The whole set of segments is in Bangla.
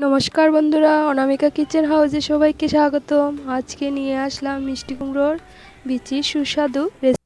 নমস্কার বন্ধুরা, অনামিকা কিচেন হাউসে সবাইকে স্বাগতম। আজকে নিয়ে আসলাম মিষ্টি কুমড়োর বিচির সুস্বাদু রেসিপি।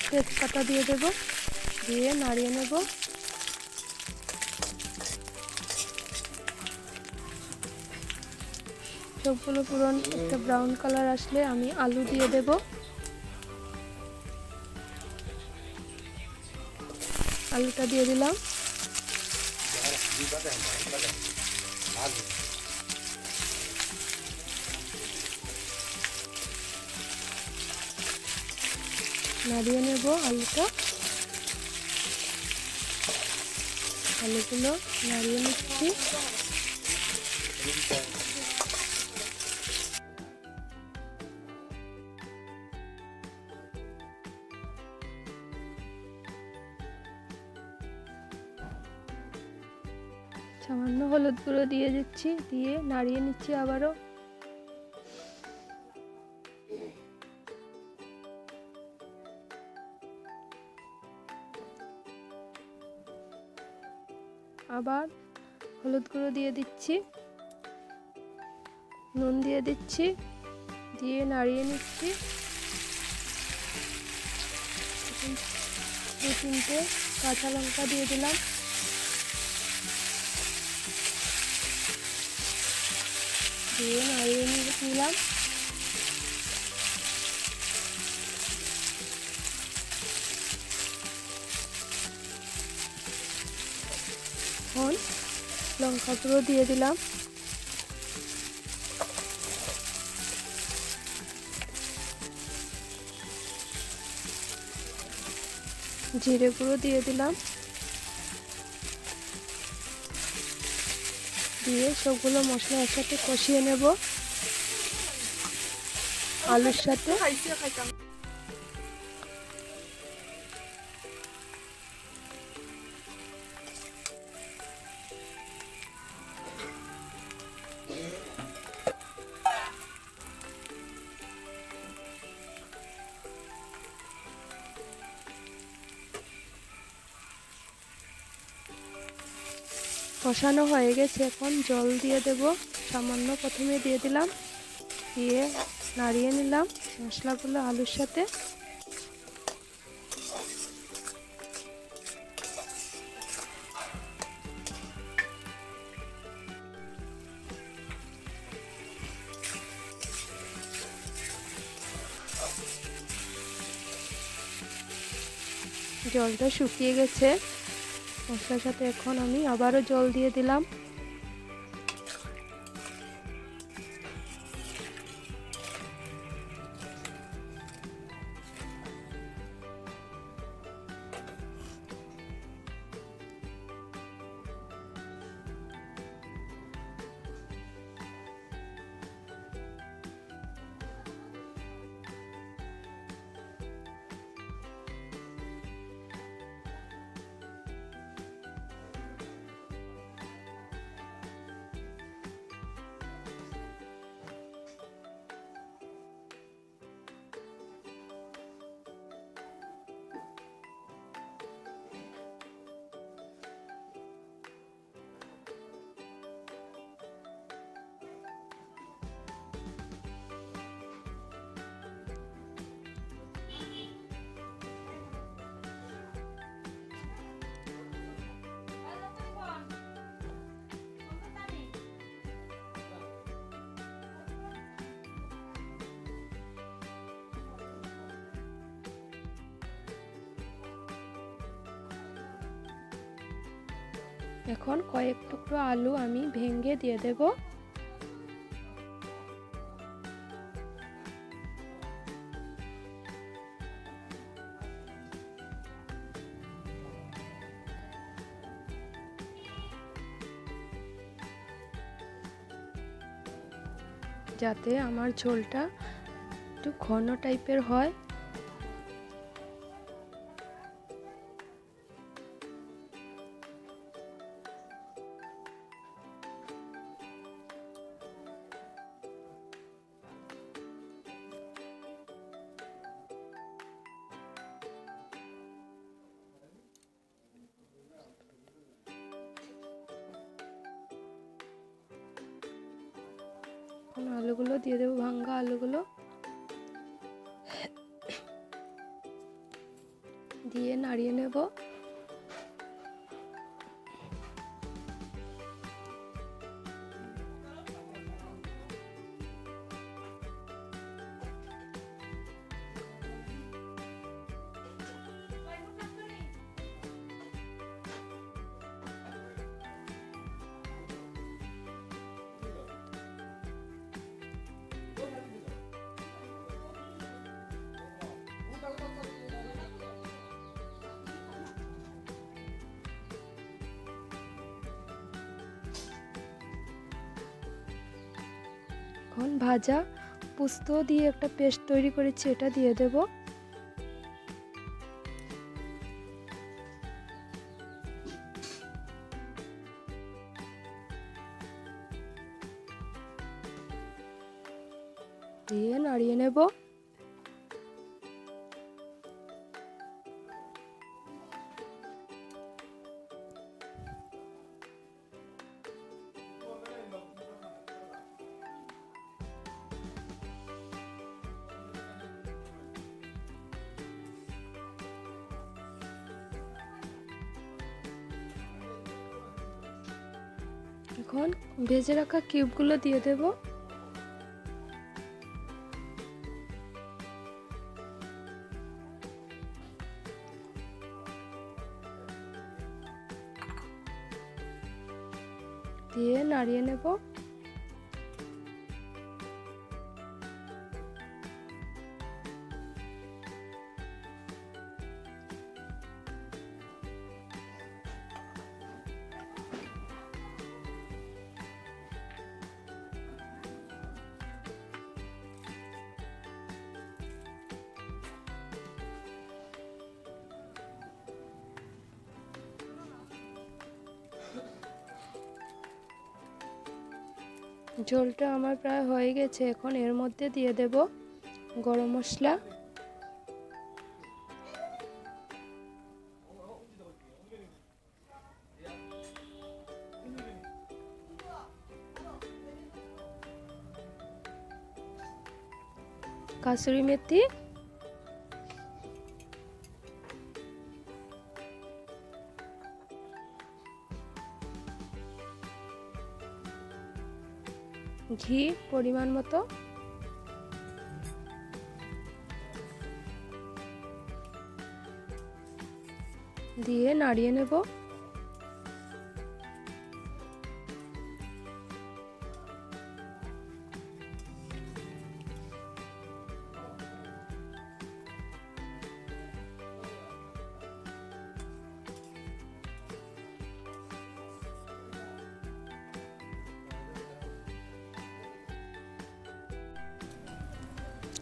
তেজপাতা দিয়ে দেব, দিয়ে নাড়িয়ে নেব। সবগুলো পুরো একটা ব্রাউন কালার আসলে আমি আলু দিয়ে দেব। আলুটা দিয়ে দিলাম। নাড়িয়ে নেব আলুটা। আলুগুলো নাড়িয়ে নিচ্ছি। সামান্য হলুদ গুঁড়ো দিয়ে দিচ্ছি, দিয়ে নাড়িয়ে নিচ্ছি আবারও। আবার হলুদ গুঁড়ো দিয়ে দিচ্ছি, নুন দিয়ে দিচ্ছি, দিয়ে নাড়িয়ে নিচ্ছি। দু তিনটে কাঁচা লঙ্কা দিয়ে দিলাম, দিয়ে নাড়িয়ে নিলাম। এখন লঙ্কা গুঁড়ো দিয়ে দিলাম, জিরে গুঁড়ো দিয়ে দিলাম, দিয়ে সবগুলো মশলা একসাথে কষিয়ে নেব আলুর সাথে। কষানো হয়ে গেছে, এখন জল দিয়ে দেব। সামান্য প্রথমে দিয়ে দিলাম, দিয়ে নাড়িয়ে নিলাম মশলাগুলো আলুর সাথে। জলটা শুকিয়ে গেছে মশলার সাথে, এখন আমি আবারও জল দিয়ে দিলাম। এখন কয়েক টুকরো আলু আমি ভেঙে দিয়ে দেব। যাতে আমার ঝোলটা একটু ঘন টাইপের হয়। এখন আলুগুলো দিয়ে দেবো, ভাঙ্গা আলুগুলো। দিয়ে নাড়িয়ে নেব। এখন ভাজা পোস্ত দিয়ে একটা পেস্ট তৈরি করেছি, এটা দিয়ে দেব। দিয়ে নাড়িয়ে নেব। এখন ভেজে রাখা কিউবগুলো দিয়ে দেব। দিয়ে নাড়িয়ে নেব। ঝোলটা আমার প্রায় হয়ে গেছে। এখন এর মধ্যে দিয়ে দেব গরম মশলা, কাসুরি মেথি, ঘি পরিমাণ মতো, দিয়ে নাড়িয়ে নেব।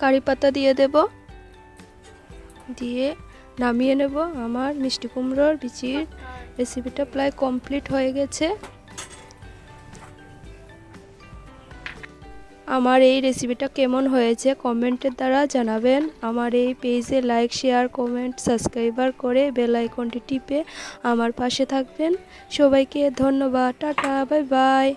কারি পাতা দিয়ে দেব, দিয়ে নামিয়ে নেব। আমার মিষ্টি কুমড়োর বিচির রেসিপিটা প্রায় কমপ্লিট হয়ে গেছে। আমার এই রেসিপিটা কেমন হয়েছে কমেন্টের দ্বারা জানাবেন। আমার এই পেজে লাইক, শেয়ার, কমেন্ট, সাবস্ক্রাইবার করে বেল আইকনটি টিপে আমার পাশে থাকবেন। সবাইকে ধন্যবাদ। Tata, bye bye.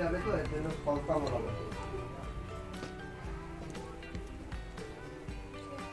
যাবে তো এর জন্য ফল পাবো না।